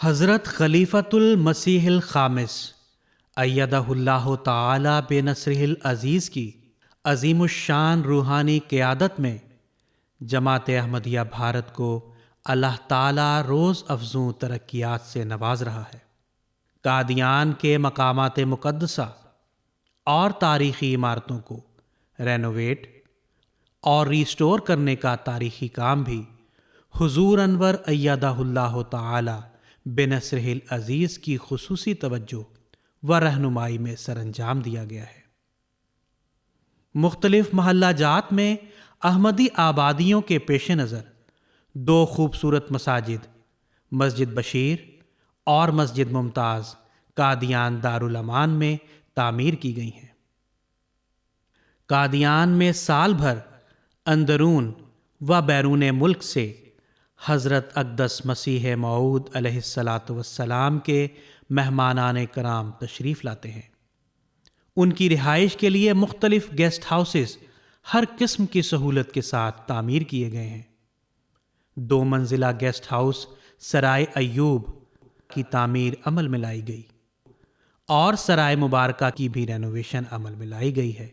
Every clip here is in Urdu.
حضرت خلیفۃ المسیح الخامس ایدہ اللہ تعالی بنصرہ العزیز کی عظیم الشان روحانی قیادت میں جماعت احمدیہ بھارت کو اللہ تعالی روز افزوں ترقیات سے نواز رہا ہے۔ قادیان کے مقامات مقدسہ اور تاریخی عمارتوں کو رینوویٹ اور ریسٹور کرنے کا تاریخی کام بھی حضور انور ایدہ اللہ تعالی بنصرہ العزیز کی خصوصی توجہ و رہنمائی میں سر انجام دیا گیا ہے۔ مختلف محلہ جات میں احمدی آبادیوں کے پیش نظر 2 خوبصورت مساجد، مسجد بشیر اور مسجد ممتاز قادیان دارالامان میں تعمیر کی گئی ہیں۔ قادیان میں سال بھر اندرون و بیرون ملک سے حضرت اقدس مسیح موعود علیہ الصلاۃ والسلام کے مہمانان کرام تشریف لاتے ہیں۔ ان کی رہائش کے لیے مختلف گیسٹ ہاؤسز ہر قسم کی سہولت کے ساتھ تعمیر کیے گئے ہیں۔ 2 منزلہ گیسٹ ہاؤس سرائے ایوب کی تعمیر عمل میں لائی گئی اور سرائے مبارکہ کی بھی رینوویشن عمل میں لائی گئی ہے،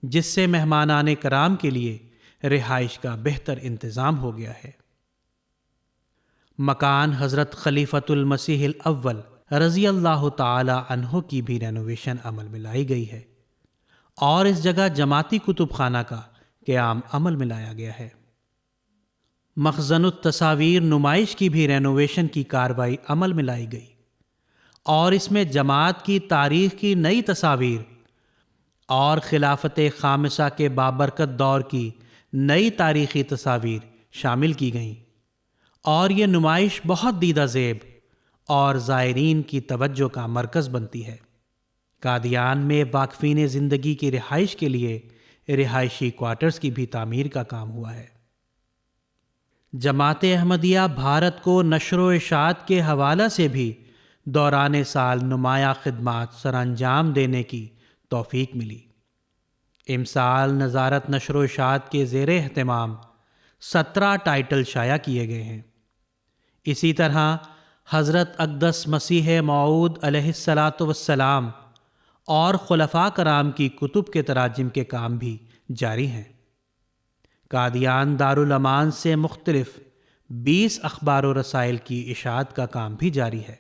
جس سے مہمانان کرام کے لیے رہائش کا بہتر انتظام ہو گیا ہے۔ مکان حضرت خلیفۃ المسیح الاول رضی اللہ تعالی عنہ کی بھی رینوویشن عمل میں لائی گئی ہے اور اس جگہ جماعتی کتب خانہ کا قیام عمل میں لایا گیا ہے۔ مخزن التصاویر نمائش کی بھی رینوویشن کی کارروائی عمل میں لائی گئی اور اس میں جماعت کی تاریخ کی نئی تصاویر اور خلافت خامسہ کے بابرکت دور کی نئی تاریخی تصاویر شامل کی گئیں، اور یہ نمائش بہت دیدہ زیب اور زائرین کی توجہ کا مرکز بنتی ہے۔ قادیان میں واقفین زندگی کی رہائش کے لیے رہائشی کوارٹرز کی بھی تعمیر کا کام ہوا ہے۔ جماعت احمدیہ بھارت کو نشر و اشاعت کے حوالہ سے بھی دوران سال نمایاں خدمات سر انجام دینے کی توفیق ملی۔ امسال نظارت نشر و اشاعت کے زیر اہتمام 17 ٹائٹل شائع کیے گئے ہیں۔ اسی طرح حضرت اقدس مسیح موعود علیہ الصلاۃ والسلام اور خلفاء کرام کی کتب کے تراجم کے کام بھی جاری ہیں۔ قادیان دارالامان سے مختلف 20 اخبار و رسائل کی اشاعت کا کام بھی جاری ہے۔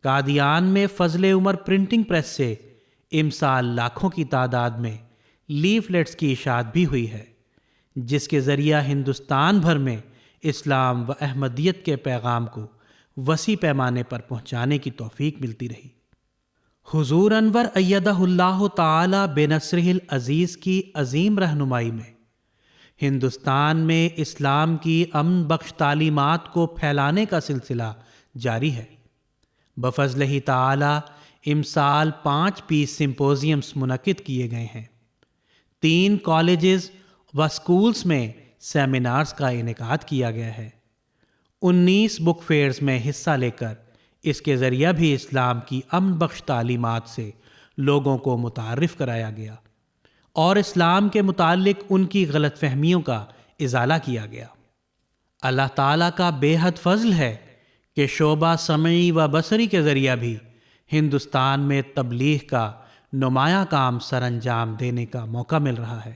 قادیان میں فضل عمر پرنٹنگ پریس سے امسال لاکھوں کی تعداد میں لیفلیٹس کی اشاعت بھی ہوئی ہے، جس کے ذریعہ ہندوستان بھر میں اسلام و احمدیت کے پیغام کو وسیع پیمانے پر پہنچانے کی توفیق ملتی رہی۔ حضور انور ایدہ اللہ تعالی بنصرہ العزیز کی عظیم رہنمائی میں ہندوستان میں اسلام کی امن بخش تعلیمات کو پھیلانے کا سلسلہ جاری ہے۔ بفضلہ تعالی امسال 5 پیس سمپوزیمز منعقد کیے گئے ہیں۔ 3 کالجز و سکولز میں سیمینارز کا انعقاد کیا گیا ہے۔ 19 بک فیئرز میں حصہ لے کر اس کے ذریعہ بھی اسلام کی امن بخش تعلیمات سے لوگوں کو متعارف کرایا گیا اور اسلام کے متعلق ان کی غلط فہمیوں کا ازالہ کیا گیا۔ اللہ تعالیٰ کا بے حد فضل ہے کہ شعبہ سمعی و بصری کے ذریعہ بھی ہندوستان میں تبلیغ کا نمایاں کام سر انجام دینے کا موقع مل رہا ہے۔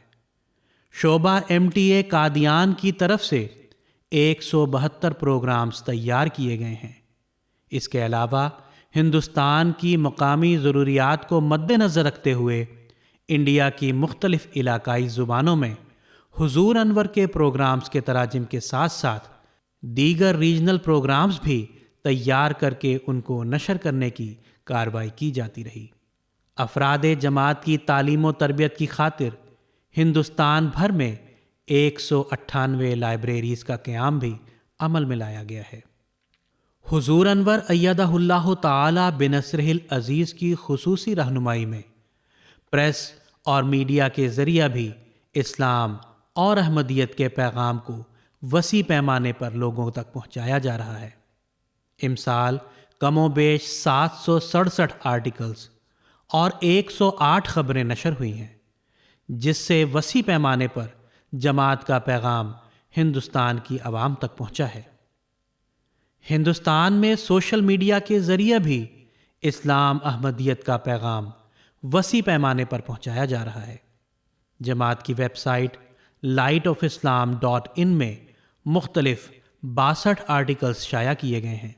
شعبہ MTA قادیان کی طرف سے 172 پروگرامز تیار کیے گئے ہیں۔ اس کے علاوہ ہندوستان کی مقامی ضروریات کو مد نظر رکھتے ہوئے انڈیا کی مختلف علاقائی زبانوں میں حضور انور کے پروگرامز کے تراجم کے ساتھ ساتھ دیگر ریجنل پروگرامز بھی تیار کر کے ان کو نشر کرنے کی کارروائی کی جاتی رہی۔ افراد جماعت کی تعلیم و تربیت کی خاطر ہندوستان بھر میں 198 لائبریریز کا قیام بھی عمل میں لایا گیا ہے۔ حضور انور ایدہ اللہ تعالی بنصرہ العزیز کی خصوصی رہنمائی میں پریس اور میڈیا کے ذریعہ بھی اسلام اور احمدیت کے پیغام کو وسیع پیمانے پر لوگوں تک پہنچایا جا رہا ہے۔ امسال کم و بیش 767 آرٹیکلز اور 108 خبریں نشر ہوئی ہیں، جس سے وسیع پیمانے پر جماعت کا پیغام ہندوستان کی عوام تک پہنچا ہے۔ ہندوستان میں سوشل میڈیا کے ذریعے بھی اسلام احمدیت کا پیغام وسیع پیمانے پر پہنچایا جا رہا ہے۔ جماعت کی ویب سائٹ lightofislam.in میں مختلف 62 آرٹیکلز شائع کیے گئے ہیں،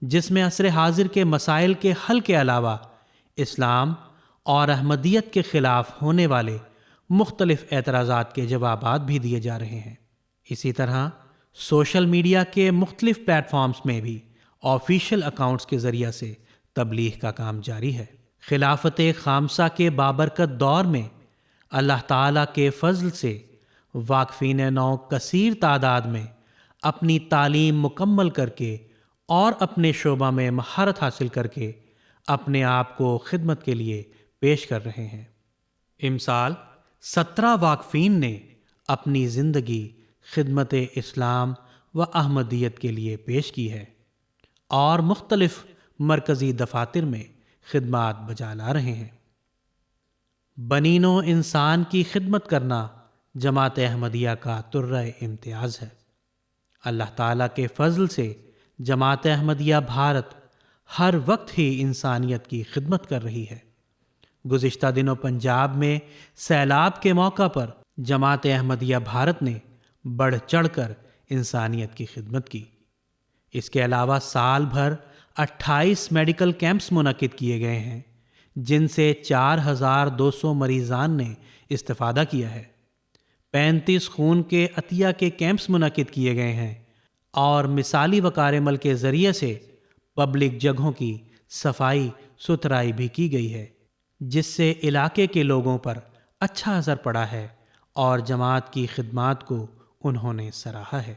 جس میں عصر حاضر کے مسائل کے حل کے علاوہ اسلام اور احمدیت کے خلاف ہونے والے مختلف اعتراضات کے جوابات بھی دیے جا رہے ہیں۔ اسی طرح سوشل میڈیا کے مختلف پلیٹ فارمز میں بھی آفیشیل اکاؤنٹس کے ذریعے سے تبلیغ کا کام جاری ہے۔ خلافت خامسہ کے بابرکت دور میں اللہ تعالیٰ کے فضل سے واقفین نو کثیر تعداد میں اپنی تعلیم مکمل کر کے اور اپنے شعبہ میں مہارت حاصل کر کے اپنے آپ کو خدمت کے لیے پیش کر رہے ہیں۔ امسال 17 واقفین نے اپنی زندگی خدمت اسلام و احمدیت کے لیے پیش کی ہے اور مختلف مرکزی دفاتر میں خدمات بجا لا رہے ہیں۔ بنین و انسان کی خدمت کرنا جماعت احمدیہ کا ترہ امتیاز ہے۔ اللہ تعالیٰ کے فضل سے جماعت احمدیہ بھارت ہر وقت ہی انسانیت کی خدمت کر رہی ہے۔ گزشتہ دنوں پنجاب میں سیلاب کے موقع پر جماعت احمدیہ بھارت نے بڑھ چڑھ کر انسانیت کی خدمت کی۔ اس کے علاوہ سال بھر 28 میڈیکل کیمپس منعقد کیے گئے ہیں، جن سے 4200 مریضان نے استفادہ کیا ہے۔ 35 خون کے عطیہ کے کیمپس منعقد کیے گئے ہیں اور مثالی وقار عمل کے ذریعے سے پبلک جگہوں کی صفائی ستھرائی بھی کی گئی ہے، جس سے علاقے کے لوگوں پر اچھا اثر پڑا ہے اور جماعت کی خدمات کو انہوں نے سراہا ہے۔